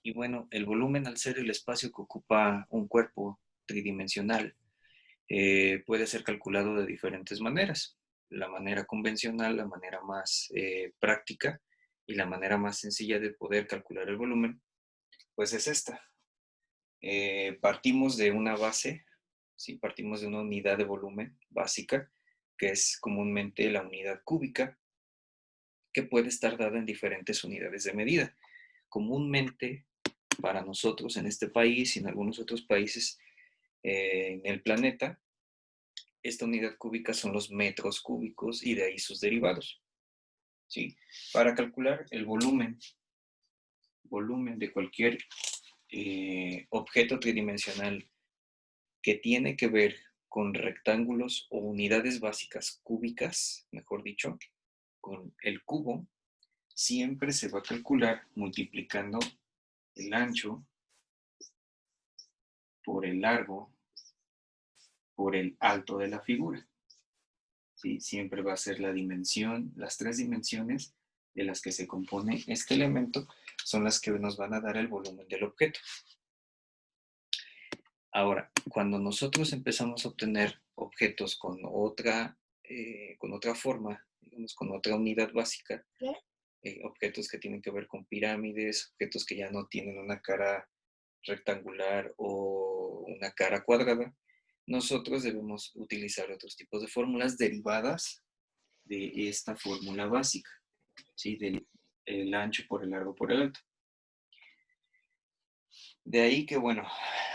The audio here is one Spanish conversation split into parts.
Y bueno, el volumen, al ser el espacio que ocupa un cuerpo tridimensional, puede ser calculado de diferentes maneras. La manera convencional, la manera más práctica y la manera más sencilla de poder calcular el volumen, pues es esta. Partimos de una base, ¿sí? Partimos de una unidad de volumen básica, que es comúnmente la unidad cúbica, que puede estar dada en diferentes unidades de medida. Comúnmente, para nosotros en este país y en algunos otros países en el planeta, esta unidad cúbica son los metros cúbicos y de ahí sus derivados, ¿sí? Para calcular el volumen de cualquier objeto tridimensional que tiene que ver con rectángulos o unidades básicas cúbicas, mejor dicho, con el cubo, siempre se va a calcular multiplicando el ancho por el largo por el alto de la figura. ¿Sí? Siempre va a ser la dimensión, las tres dimensiones de las que se compone este elemento son las que nos van a dar el volumen del objeto. Ahora, cuando nosotros empezamos a obtener objetos con otra forma, digamos, con otra unidad básica, objetos que tienen que ver con pirámides, objetos que ya no tienen una cara rectangular o una cara cuadrada, nosotros debemos utilizar otros tipos de fórmulas derivadas de esta fórmula básica, ¿sí? Del el ancho por el largo por el alto. De ahí que, bueno,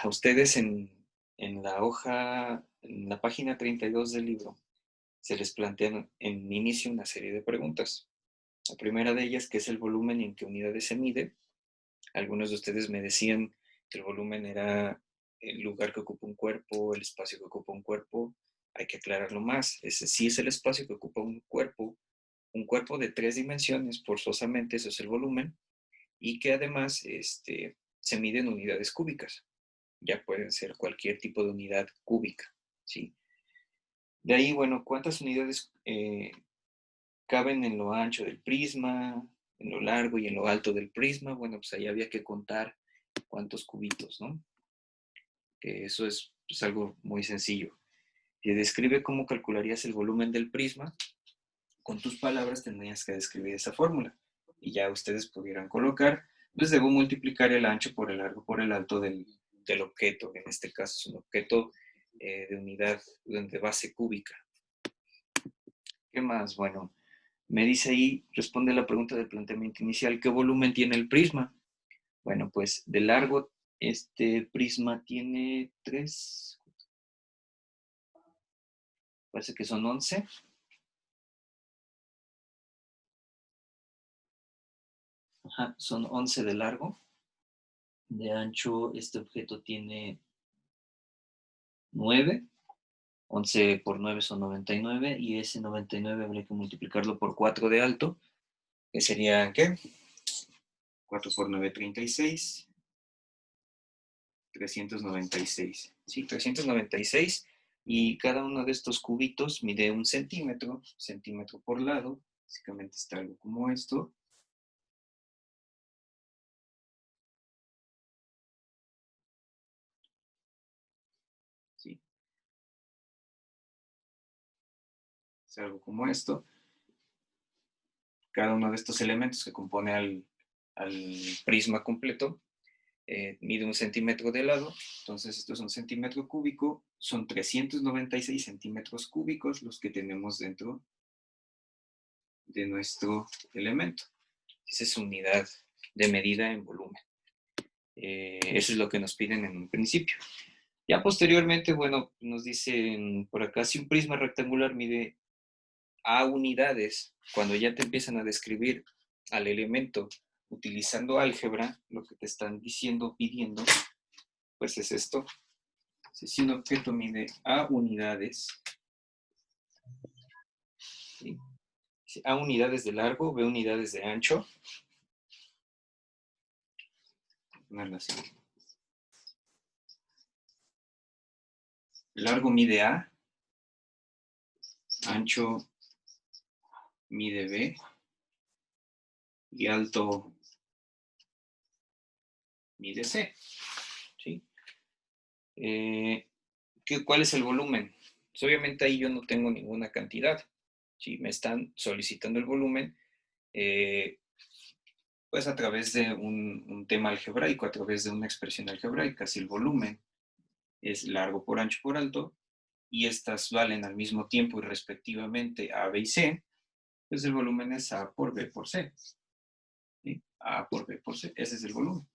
a ustedes en la hoja, en la página 32 del libro, se les plantean en inicio una serie de preguntas. La primera de ellas, ¿qué es el volumen y en qué unidades se mide? Algunos de ustedes me decían que el volumen era el lugar que ocupa un cuerpo, el espacio que ocupa un cuerpo. Hay que aclararlo más. Ese sí es el espacio que ocupa un cuerpo de 3 dimensiones, forzosamente eso es el volumen, y que además se mide en unidades cúbicas. Ya pueden ser cualquier tipo de unidad cúbica, ¿sí? De ahí, bueno, ¿cuántas unidades caben en lo ancho del prisma, en lo largo y en lo alto del prisma? Bueno, pues ahí había que contar cuántos cubitos, ¿no? Que eso es pues, algo muy sencillo. Si describe cómo calcularías el volumen del prisma, con tus palabras tendrías que describir esa fórmula. Y ya ustedes pudieran colocar, pues debo multiplicar el ancho por el largo por el alto del objeto, que en este caso es un objeto de unidad, de base cúbica. ¿Qué más? Bueno, me dice ahí, responde la pregunta del planteamiento inicial, ¿qué volumen tiene el prisma? Bueno, pues de largo, este prisma tiene 3, parece que son 11. Ajá, son 11 de largo. De ancho, este objeto tiene 9. 11 por 9 son 99 y ese 99 habría que multiplicarlo por 4 de alto, que sería, ¿qué? 4 por 9, 36. 396. Sí, 396. Y cada uno de estos cubitos mide 1 centímetro por lado. Básicamente está algo como esto. Sí. Es algo como esto. Cada uno de estos elementos que compone al prisma completo mide 1 centímetro de lado. Entonces esto es 1 centímetro cúbico. Son 396 centímetros cúbicos los que tenemos dentro de nuestro elemento. Esa es su unidad de medida en volumen. Eso es lo que nos piden en un principio. Ya posteriormente, bueno, nos dicen por acá, si un prisma rectangular mide A unidades, cuando ya te empiezan a describir al elemento utilizando álgebra, lo que te están diciendo, pidiendo, pues es esto. Si un objeto mide A unidades, ¿sí? A unidades de largo, B unidades de ancho, ponerlo así. Largo mide A, ancho mide B y alto mide C. ¿Sí? ¿Cuál es el volumen? Pues obviamente ahí yo no tengo ninguna cantidad. Si me están solicitando el volumen, pues a través de un tema algebraico, a través de una expresión algebraica. Si el volumen es largo por ancho por alto, y estas valen al mismo tiempo y respectivamente A, B y C, pues el volumen es A por B por C. ¿Sí? A por B por C, ese es el volumen.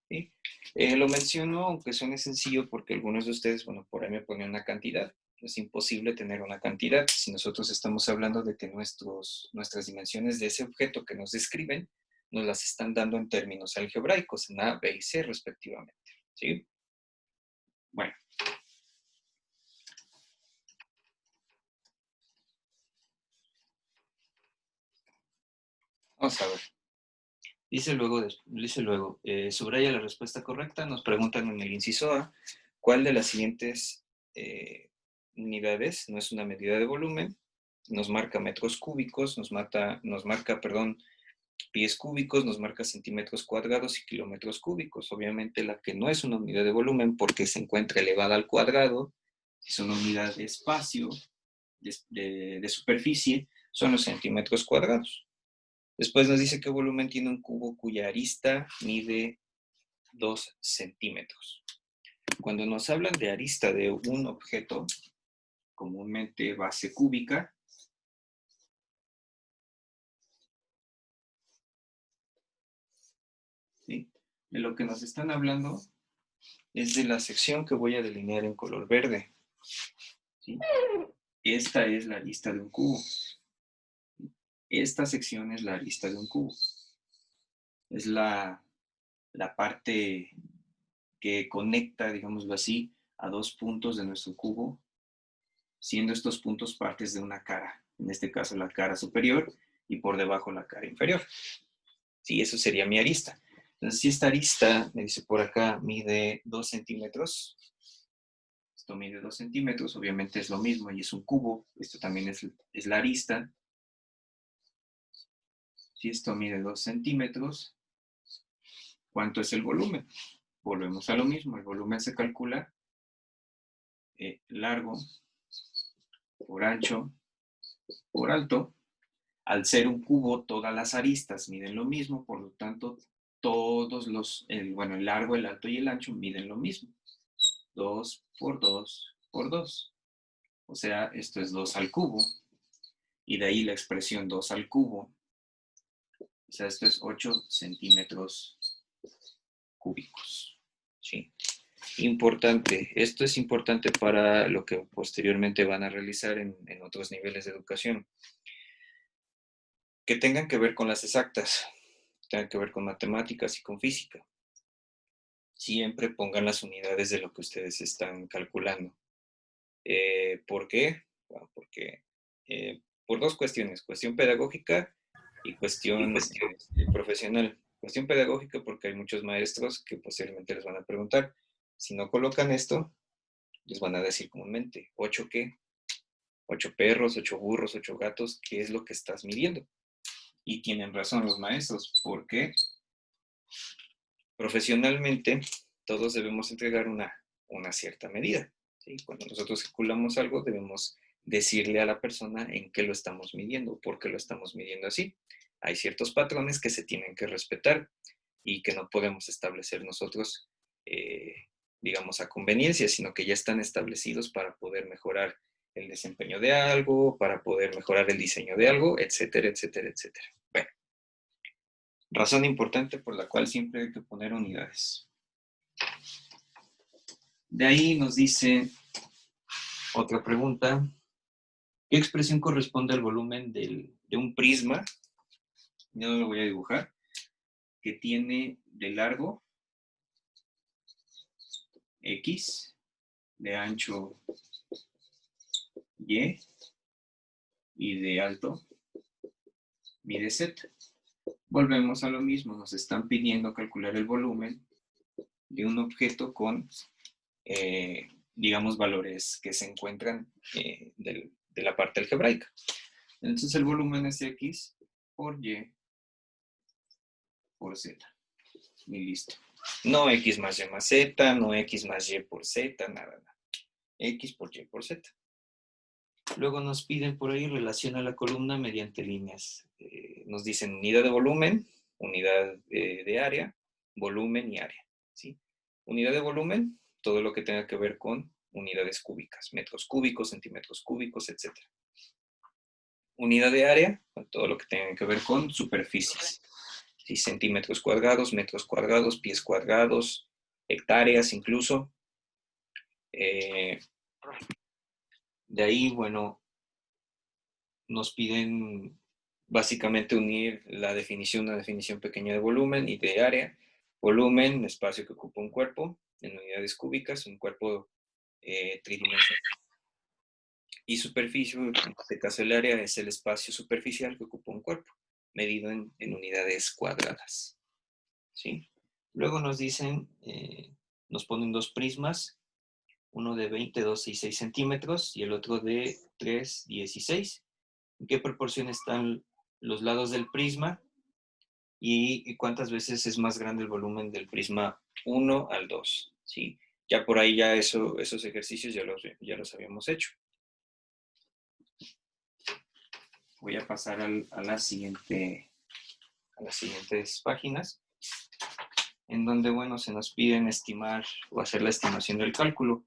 ¿Sí? Lo menciono, aunque suene sencillo, porque algunos de ustedes, bueno, por ahí me ponen una cantidad. Es imposible tener una cantidad si nosotros estamos hablando de que nuestras dimensiones de ese objeto que nos describen nos las están dando en términos algebraicos, en A, B y C respectivamente. ¿Sí? Bueno. Vamos a ver. Dice luego, subraya la respuesta correcta. Nos preguntan en el inciso A, ¿cuál de las siguientes unidades no es una medida de volumen? Nos marca metros cúbicos, nos marca, pies cúbicos, nos marca centímetros cuadrados y kilómetros cúbicos. Obviamente la que no es una unidad de volumen porque se encuentra elevada al cuadrado, es una unidad de espacio, de superficie, son los centímetros cuadrados. Después nos dice que volumen tiene un cubo cuya arista mide 2 centímetros. Cuando nos hablan de arista de un objeto, comúnmente base cúbica, ¿sí? De lo que nos están hablando es de la sección que voy a delinear en color verde. ¿Sí? Esta es la arista de un cubo. Esta sección es la arista de un cubo. Es la parte que conecta, digámoslo así, a dos puntos de nuestro cubo, siendo estos puntos partes de una cara. En este caso la cara superior y por debajo la cara inferior. Sí, eso sería mi arista. Entonces, si esta arista, me dice por acá, mide 2 centímetros, esto mide 2 centímetros, obviamente es lo mismo y es un cubo, esto también es la arista. Si esto mide 2 centímetros, ¿cuánto es el volumen? Volvemos a lo mismo, el volumen se calcula largo por ancho por alto. Al ser un cubo, todas las aristas miden lo mismo, por lo tanto, el largo, el alto y el ancho miden lo mismo. 2 por 2 por 2. O sea, esto es 2 al cubo. Y de ahí la expresión 2 al cubo. O sea, esto es 8 centímetros cúbicos. ¿Sí? Importante. Esto es importante para lo que posteriormente van a realizar en otros niveles de educación. Que tengan que ver con las exactas, tengan que ver con matemáticas y con física. Siempre pongan las unidades de lo que ustedes están calculando. ¿Por qué? Bueno, porque por dos cuestiones, cuestión pedagógica y cuestión profesional. Cuestión pedagógica porque hay muchos maestros que posteriormente les van a preguntar, si no colocan esto, les van a decir comúnmente, ¿8 qué? 8 perros, 8 burros, 8 gatos, ¿qué es lo que estás midiendo? Y tienen razón los maestros, porque profesionalmente todos debemos entregar una cierta medida. ¿Sí? Cuando nosotros calculamos algo, debemos decirle a la persona en qué lo estamos midiendo, por qué lo estamos midiendo así. Hay ciertos patrones que se tienen que respetar y que no podemos establecer nosotros, digamos, a conveniencia, sino que ya están establecidos para poder mejorar el desempeño de algo, para poder mejorar el diseño de algo, etcétera, etcétera, etcétera. Bueno, razón importante por la cual siempre hay que poner unidades. De ahí nos dice otra pregunta. ¿Qué expresión corresponde al volumen de un prisma? Yo no lo voy a dibujar. Que tiene de largo X, de ancho y de alto mide Z. Volvemos a lo mismo. Nos están pidiendo calcular el volumen de un objeto con, digamos, valores que se encuentran de la parte algebraica. Entonces el volumen es X por Y por Z. Y listo. No X más Y más Z, no X más Y por Z, nada. X por Y por Z. Luego nos piden por ahí relaciona la columna mediante líneas. Nos dicen unidad de volumen, unidad de área, volumen y área. ¿Sí? Unidad de volumen, todo lo que tenga que ver con unidades cúbicas, metros cúbicos, centímetros cúbicos, etc. Unidad de área, todo lo que tenga que ver con superficies. ¿Sí? Centímetros cuadrados, metros cuadrados, pies cuadrados, hectáreas incluso. De ahí, bueno, nos piden básicamente unir la definición, una definición pequeña de volumen y de área. Volumen, espacio que ocupa un cuerpo, en unidades cúbicas, un cuerpo tridimensional. Y superficie, en este caso el área, es el espacio superficial que ocupa un cuerpo, medido en unidades cuadradas. ¿Sí? Luego nos dicen, nos ponen dos prismas, uno de 20, 12 y 6 centímetros y el otro de 3, 10 y 6. ¿En qué proporción están los lados del prisma? Y cuántas veces es más grande el volumen del prisma 1 al 2. ¿Sí? Ya por ahí ya esos ejercicios ya los habíamos hecho. Voy a pasar a las siguientes páginas, en donde, bueno, se nos piden estimar o hacer la estimación del cálculo.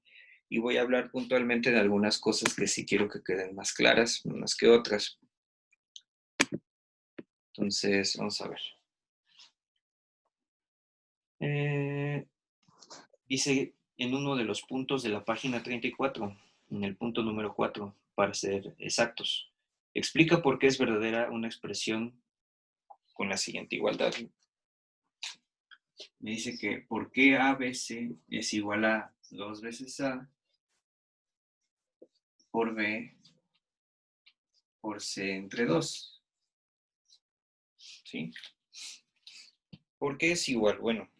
Y voy a hablar puntualmente de algunas cosas que sí quiero que queden más claras, unas que otras. Entonces, vamos a ver. Dice en uno de los puntos de la página 34, en el punto número 4, para ser exactos, explica por qué es verdadera una expresión con la siguiente igualdad. Me dice que por qué ABC es igual a 2 veces A por B por C entre 2. ¿Sí? ¿Por qué es igual? Bueno,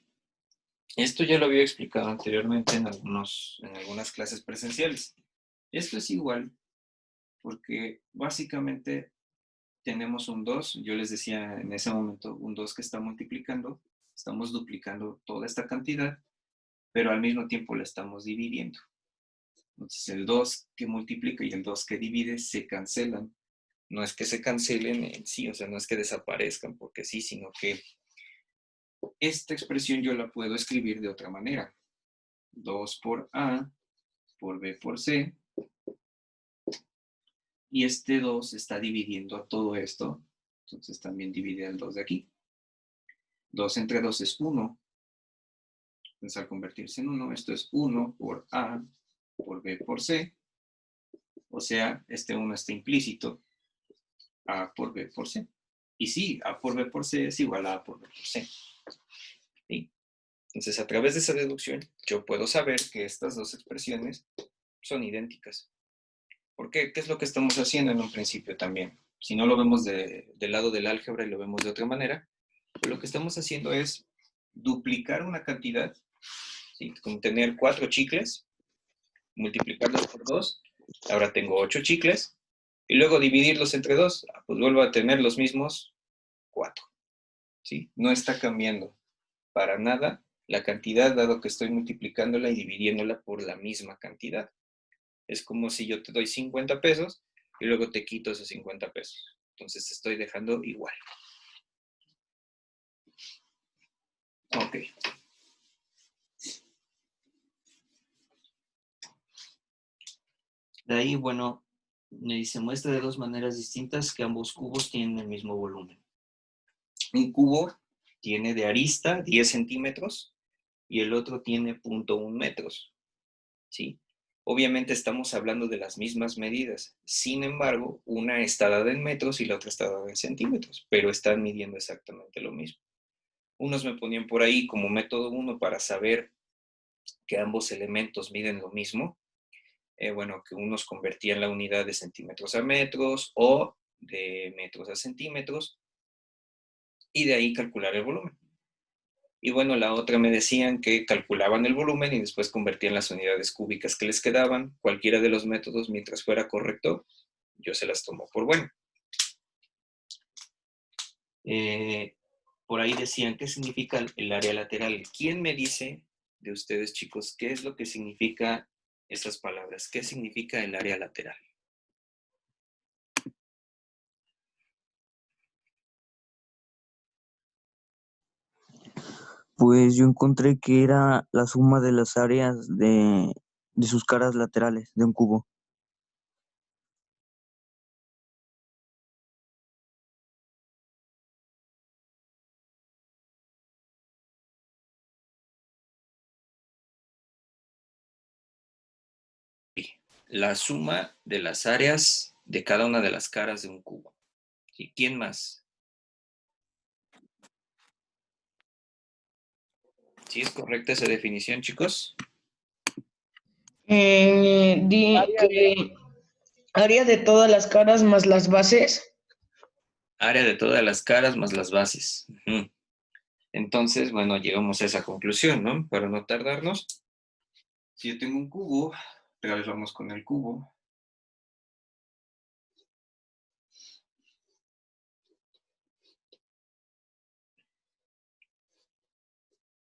esto ya lo había explicado anteriormente en algunas clases presenciales. Esto es igual porque básicamente tenemos un 2, yo les decía en ese momento, un 2 que está multiplicando, estamos duplicando toda esta cantidad, pero al mismo tiempo la estamos dividiendo. Entonces el 2 que multiplica y el 2 que divide se cancelan. No es que se cancelen en sí, o sea, no es que desaparezcan porque sí, sino que esta expresión yo la puedo escribir de otra manera. 2 por A por B por C. Y este 2 está dividiendo a todo esto. Entonces también divide el 2 de aquí. 2 entre 2 es 1. Entonces al convertirse en 1, esto es 1 por A por B por C. O sea, este 1 está implícito. A por B por C. Y sí, A por B por C es igual a A por B por C. ¿Sí? Entonces, a través de esa deducción, yo puedo saber que estas dos expresiones son idénticas. ¿Por qué? ¿Qué es lo que estamos haciendo en un principio también? Si no lo vemos del lado del álgebra y lo vemos de otra manera, pues lo que estamos haciendo es duplicar una cantidad, ¿sí? Como tener 4 chicles, multiplicarlos por 2, ahora tengo 8 chicles, y luego dividirlos entre 2, pues vuelvo a tener los mismos 4. ¿Sí? No está cambiando para nada la cantidad, dado que estoy multiplicándola y dividiéndola por la misma cantidad. Es como si yo te doy 50 pesos y luego te quito esos 50 pesos. Entonces te estoy dejando igual. Ok. De ahí, bueno, me dice, muestra de dos maneras distintas que ambos cubos tienen el mismo volumen. Un cubo tiene de arista 10 centímetros y el otro tiene 0.1 metros. ¿Sí? Obviamente estamos hablando de las mismas medidas. Sin embargo, una está dada en metros y la otra está dada en centímetros, pero están midiendo exactamente lo mismo. Unos me ponían por ahí como método 1 para saber que ambos elementos miden lo mismo. Bueno, que unos convertían la unidad de centímetros a metros o de metros a centímetros y de ahí calcular el volumen. Y bueno, la otra me decían que calculaban el volumen y después convertían las unidades cúbicas que les quedaban. Cualquiera de los métodos, mientras fuera correcto, yo se las tomo por bueno. por ahí decían, ¿qué significa el área lateral? ¿Quién me dice de ustedes, chicos, qué es lo que significa estas palabras? ¿Qué significa el área lateral? Pues yo encontré que era la suma de las áreas de sus caras laterales de un cubo. La suma de las áreas de cada una de las caras de un cubo. ¿Sí? ¿Quién más? ¿Sí es correcta esa definición, chicos? Di que área de todas las caras más las bases. Área de todas las caras más las bases. Ujú. Entonces, bueno, llegamos a esa conclusión, ¿no? Para no tardarnos. Si yo tengo un cubo, otra vez vamos con el cubo.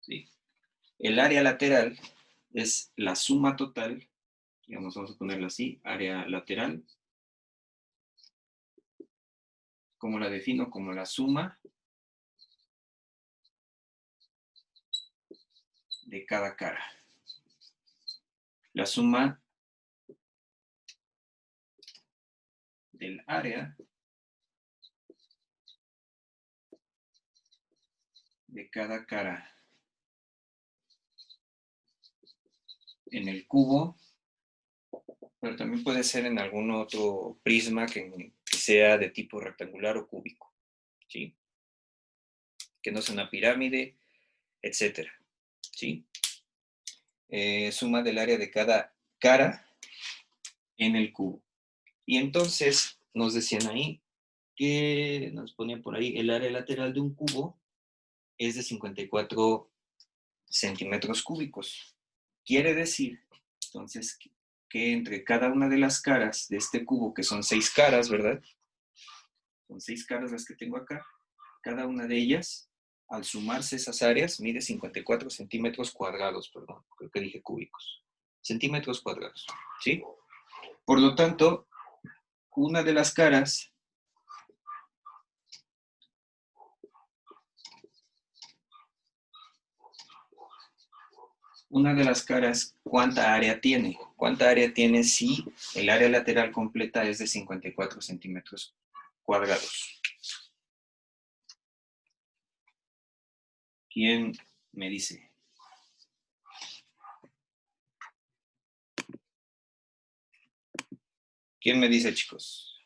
¿Sí? El área lateral es la suma total, digamos, vamos a ponerlo así, área lateral. ¿Cómo la defino? Como la suma de cada cara. La suma del área de cada cara en el cubo, pero también puede ser en algún otro prisma que sea de tipo rectangular o cúbico, ¿sí? Que no sea una pirámide, etcétera, ¿sí? Suma del área de cada cara en el cubo. Y entonces nos decían ahí que nos ponían por ahí el área lateral de un cubo es de 54 centímetros cúbicos. Quiere decir, entonces, que entre cada una de las caras de este cubo, que son 6 caras, ¿verdad? Son 6 caras las que tengo acá. Cada una de ellas, al sumarse esas áreas, mide 54 centímetros cuadrados, perdón, creo que dije cúbicos. Centímetros cuadrados, ¿sí? Por lo tanto, una de las caras ¿cuánta área tiene? ¿Cuánta área tiene si el área lateral completa es de 54 centímetros cuadrados? ¿Quién me dice? ¿Quién me dice, chicos?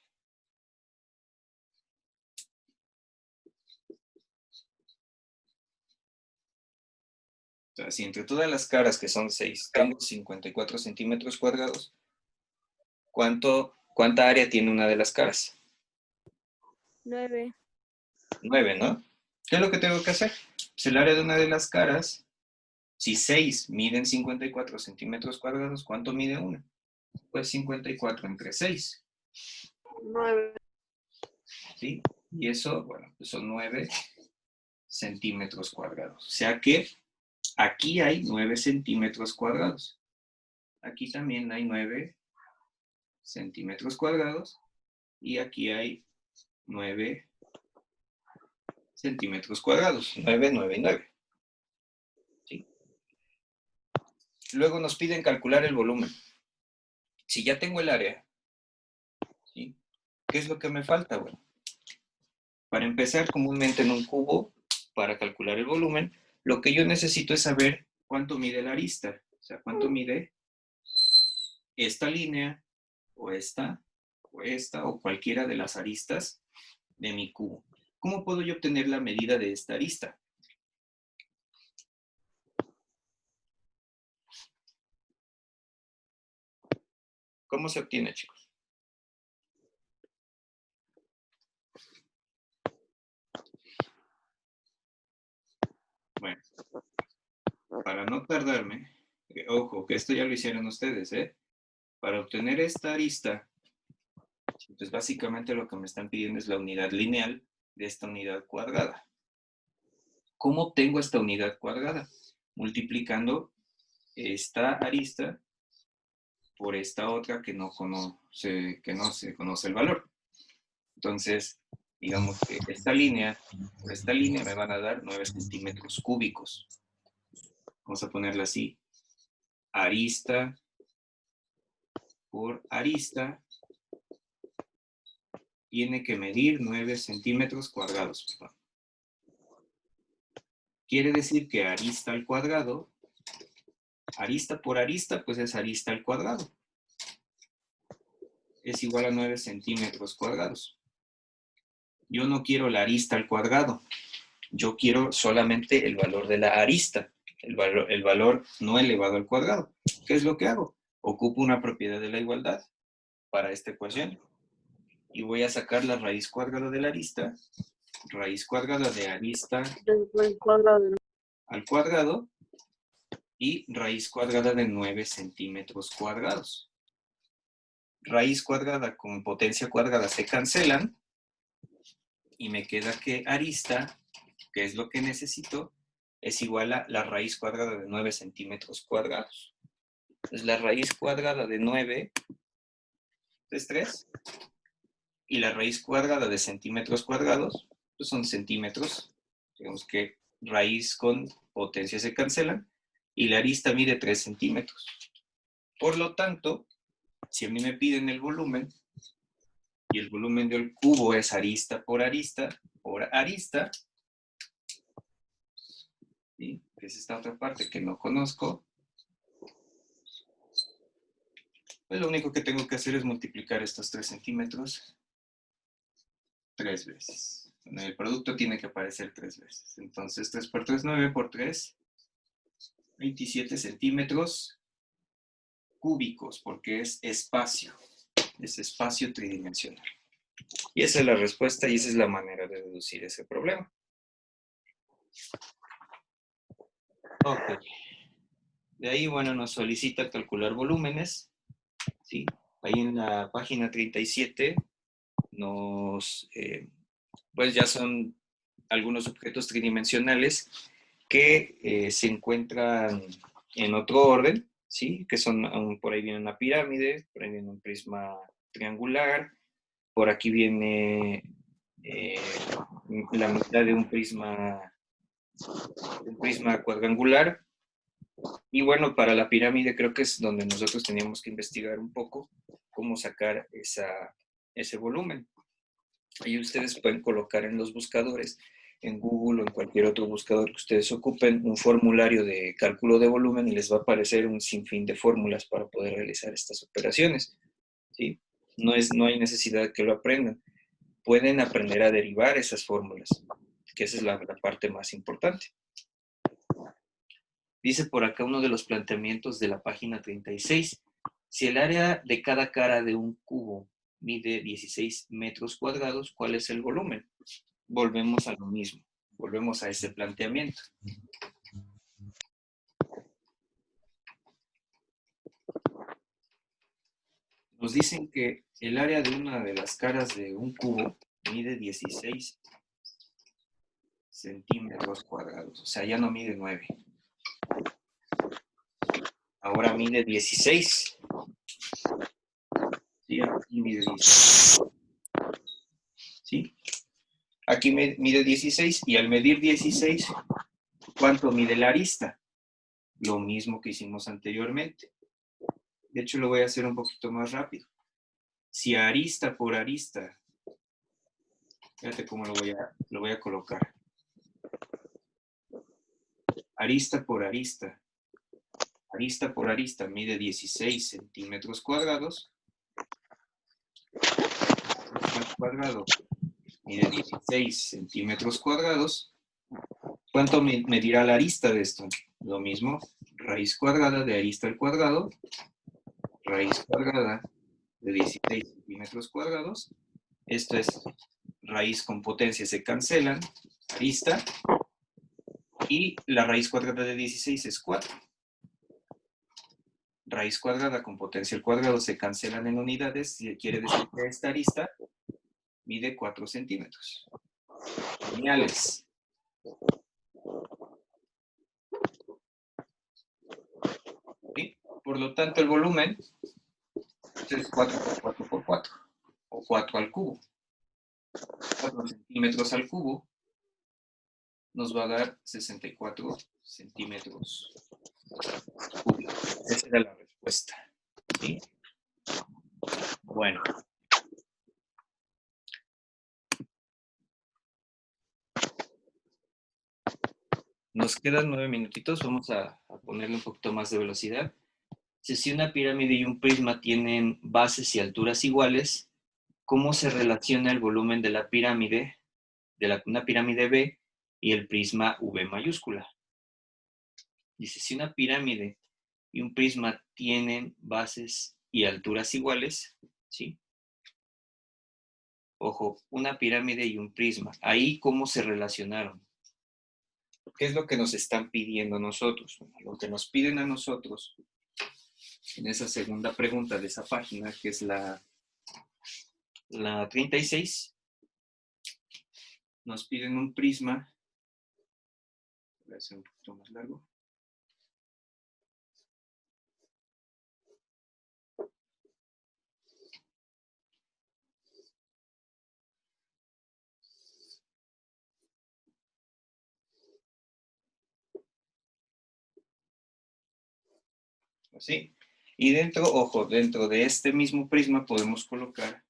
O sea, si entre todas las caras, que son 6, tengo 54 centímetros cuadrados, ¿cuánta área tiene una de las caras? 9. 9, ¿no? ¿Qué es lo que tengo que hacer? Pues el área de una de las caras, si 6 miden 54 centímetros cuadrados, ¿cuánto mide una? Pues 54 entre 6. 9. ¿Sí? Y eso, bueno, pues son 9 centímetros cuadrados. O sea que aquí hay 9 centímetros cuadrados. Aquí también hay 9 centímetros cuadrados. Y aquí hay 9 centímetros cuadrados. 9, 9 y 9. ¿Sí? Luego nos piden calcular el volumen. Si ya tengo el área, ¿sí? ¿Qué es lo que me falta? Bueno, para empezar, comúnmente en un cubo, para calcular el volumen, lo que yo necesito es saber cuánto mide la arista. O sea, cuánto mide esta línea, o esta, o cualquiera de las aristas de mi cubo. ¿Cómo puedo yo obtener la medida de esta arista? ¿Cómo se obtiene, chicos? Bueno, para no tardarme, ojo, que esto ya lo hicieron ustedes, ¿eh? Para obtener esta arista, pues básicamente lo que me están pidiendo es la unidad lineal de esta unidad cuadrada. ¿Cómo obtengo esta unidad cuadrada? Multiplicando esta arista por esta otra que no se conoce el valor. Entonces, digamos que esta línea por esta línea me van a dar 9 centímetros cúbicos. Vamos a ponerla así. Arista por arista tiene que medir 9 centímetros cuadrados. Perdón. Quiere decir que arista al cuadrado, arista por arista, pues es arista al cuadrado. Es igual a 9 centímetros cuadrados. Yo no quiero la arista al cuadrado. Yo quiero solamente el valor de la arista. El valor no elevado al cuadrado. ¿Qué es lo que hago? Ocupo una propiedad de la igualdad para esta ecuación. Y voy a sacar la raíz cuadrada de la arista. Raíz cuadrada de arista al cuadrado. Y raíz cuadrada de 9 centímetros cuadrados. Raíz cuadrada con potencia cuadrada se cancelan. Y me queda que arista, que es lo que necesito, es igual a la raíz cuadrada de 9 centímetros cuadrados. Entonces la raíz cuadrada de 9 es 3. Y la raíz cuadrada de centímetros cuadrados pues son centímetros. Digamos que raíz con potencia se cancelan. Y la arista mide 3 centímetros. Por lo tanto, si a mí me piden el volumen, y el volumen del cubo es arista por arista, ¿sí? Que es esta otra parte que no conozco, pues lo único que tengo que hacer es multiplicar estos 3 centímetros 3 veces. Bueno, el producto tiene que aparecer 3 veces. Entonces 3 por 3, 9 por 3, 27 centímetros cúbicos, porque es espacio tridimensional. Y esa es la respuesta y esa es la manera de deducir ese problema. Ok. De ahí, bueno, nos solicita calcular volúmenes. ¿Sí? Ahí en la página 37 pues ya son algunos objetos tridimensionales que se encuentran en otro orden, ¿sí? Que son, por ahí viene una pirámide, por ahí viene un prisma triangular, por aquí viene la mitad de un prisma cuadrangular. Y bueno, para la pirámide creo que es donde nosotros teníamos que investigar un poco cómo sacar ese volumen. Ahí ustedes pueden colocar en los buscadores, en Google o en cualquier otro buscador que ustedes ocupen, un formulario de cálculo de volumen y les va a aparecer un sinfín de fórmulas para poder realizar estas operaciones. ¿Sí? No hay necesidad de que lo aprendan. Pueden aprender a derivar esas fórmulas, que esa es la parte más importante. Dice por acá uno de los planteamientos de la página 36. Si el área de cada cara de un cubo mide 16 metros cuadrados, ¿cuál es el volumen? Volvemos a lo mismo. Volvemos a ese planteamiento. Nos dicen que el área de una de las caras de un cubo mide 16 centímetros cuadrados. O sea, ya no mide 9. Ahora mide 16. Sí, aquí mide 16. ¿Sí? Aquí mide 16 y al medir 16, ¿cuánto mide la arista? Lo mismo que hicimos anteriormente. De hecho, lo voy a hacer un poquito más rápido. Si arista por arista, fíjate cómo lo voy a colocar. Arista por arista mide 16 centímetros cuadrados. Al cuadrado mide 16 centímetros cuadrados. ¿Cuánto medirá la arista de esto? Lo mismo, raíz cuadrada de arista al cuadrado, raíz cuadrada de 16 centímetros cuadrados. Esto es raíz con potencia, se cancelan, arista, y la raíz cuadrada de 16 es 4. Raíz cuadrada con potencia al cuadrado se cancelan en unidades, y quiere decir que esta arista mide 4 centímetros. Geniales. Por lo tanto, el volumen es 4 por 4 por 4, o 4 al cubo. 4 centímetros al cubo nos va a dar 64 centímetros cúbicos. Esa era la respuesta. ¿Sí? Bueno. Nos quedan 9 minutitos, vamos a ponerle un poquito más de velocidad. Si una pirámide y un prisma tienen bases y alturas iguales, ¿cómo se relaciona el volumen de la pirámide, una pirámide B y el prisma V mayúscula? Dice, si una pirámide y un prisma tienen bases y alturas iguales, ¿sí? Ojo, una pirámide y un prisma. Ahí, ¿cómo se relacionaron? ¿Qué es lo que nos están pidiendo a nosotros? Bueno, lo que nos piden a nosotros en esa segunda pregunta de esa página, que es la 36, nos piden un prisma. Voy a hacer un poquito más largo. Así. Y dentro, ojo, dentro de este mismo prisma podemos colocar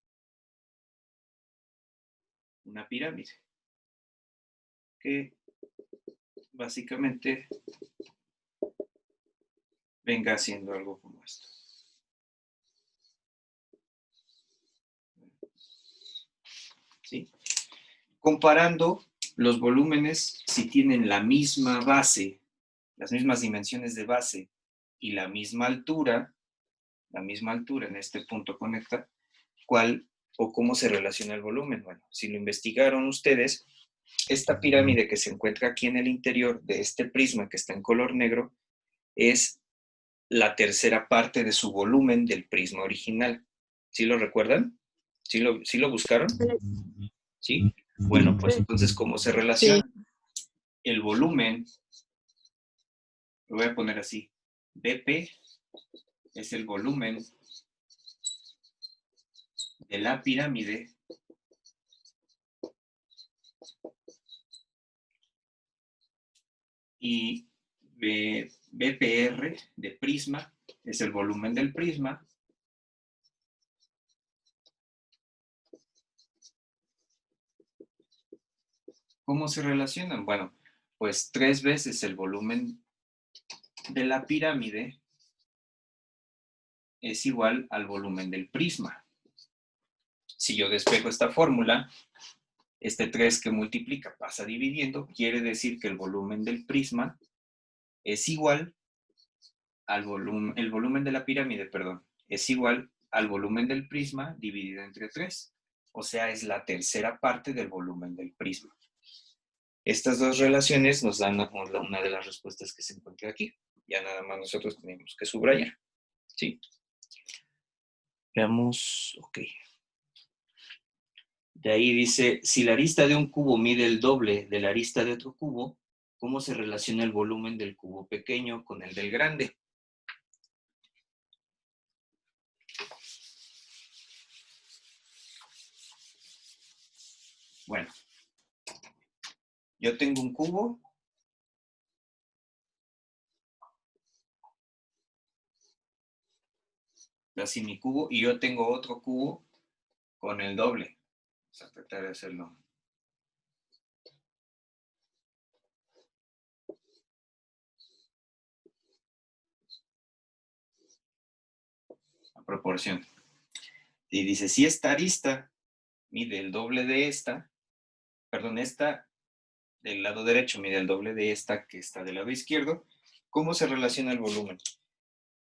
una pirámide, que básicamente venga haciendo algo como esto. ¿Sí? Comparando los volúmenes, si tienen la misma base, las mismas dimensiones de base y la misma altura en este punto conecta, ¿cuál o cómo se relaciona el volumen? Bueno, si lo investigaron ustedes, esta pirámide que se encuentra aquí en el interior de este prisma que está en color negro es la tercera parte de su volumen del prisma original. ¿Sí lo recuerdan? ¿Sí lo buscaron? ¿Sí? Bueno, pues entonces, ¿cómo se relaciona? El volumen, lo voy a poner así, BP es el volumen de la pirámide y BPR de prisma es el volumen del prisma. ¿Cómo se relacionan? Bueno, pues 3 veces el volumen de la pirámide es igual al volumen del prisma. Si yo despejo esta fórmula, este 3 que multiplica pasa dividiendo, quiere decir que el volumen del prisma es igual al volumen, el volumen de la pirámide, perdón, es igual al volumen del prisma dividido entre 3. O sea, es la tercera parte del volumen del prisma. Estas dos relaciones nos dan una de las respuestas que se encuentra aquí. Ya nada más nosotros tenemos que subrayar. ¿Sí? Veamos, ok. De ahí dice, si la arista de un cubo mide el doble de la arista de otro cubo, ¿cómo se relaciona el volumen del cubo pequeño con el del grande? Bueno, yo tengo un cubo. Así mi cubo, y yo tengo otro cubo con el doble. Vamos a tratar de hacerlo. A proporción. Y dice, si esta arista mide el doble de esta, perdón, esta del lado derecho mide el doble de esta que está del lado izquierdo, ¿cómo se relaciona el volumen?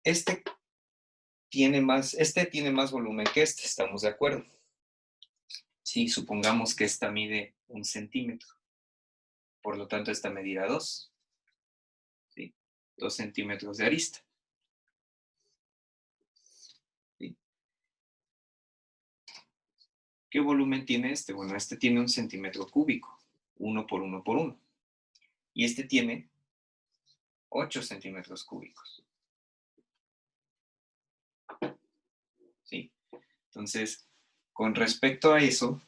Este tiene más volumen que este, ¿estamos de acuerdo? Sí, supongamos que esta mide 1 centímetro. Por lo tanto, esta medirá 2. ¿Sí? 2 centímetros de arista. ¿Sí? ¿Qué volumen tiene este? Bueno, este tiene 1 centímetro cúbico. 1 por 1 por 1. Y este tiene 8 centímetros cúbicos. Entonces, con respecto a eso,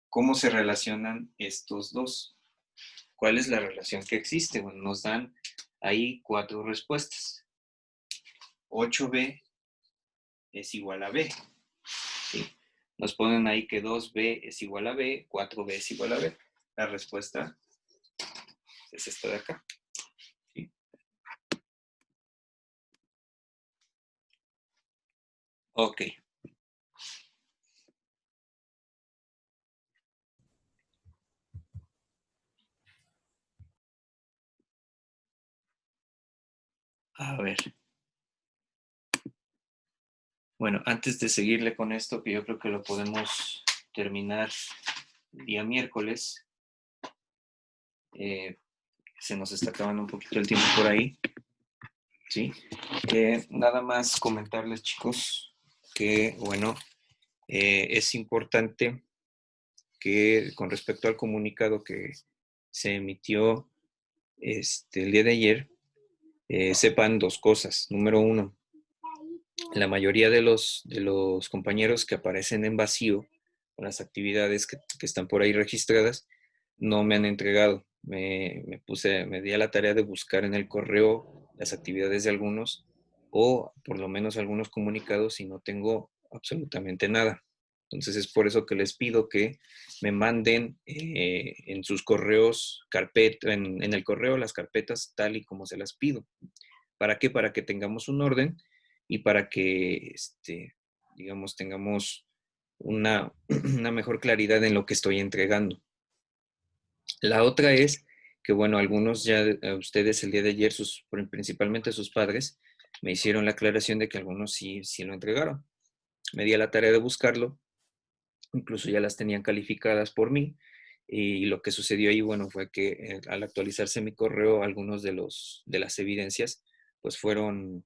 ¿cómo se relacionan estos dos? ¿Cuál es la relación que existe? Bueno, nos dan ahí 4 respuestas. 8b es igual a b. ¿Sí? Nos ponen ahí que 2b es igual a b, 4b es igual a b. La respuesta es esta de acá. ¿Sí? Ok. A ver. Bueno, antes de seguirle con esto, que yo creo que lo podemos terminar el día miércoles. Se nos está acabando un poquito el tiempo por ahí. ¿Sí? Nada más comentarles, chicos, que, bueno, es importante que con respecto al comunicado que se emitió el día de ayer, sepan 2 cosas. Número 1, la mayoría de los compañeros que aparecen en vacío con las actividades que están por ahí registradas, no me han entregado. Me di a la tarea de buscar en el correo las actividades de algunos o por lo menos algunos comunicados y no tengo absolutamente nada. Entonces es por eso que les pido que me manden en sus correos, en el correo las carpetas tal y como se las pido. ¿Para qué? Para que tengamos un orden y para que, digamos, tengamos una mejor claridad en lo que estoy entregando. La otra es que, bueno, algunos ya, ustedes el día de ayer, principalmente sus padres, me hicieron la aclaración de que algunos sí lo entregaron. Me di a la tarea de buscarlo, incluso ya las tenían calificadas por mí, y lo que sucedió ahí, bueno, fue que al actualizarse mi correo, algunos de las evidencias, pues fueron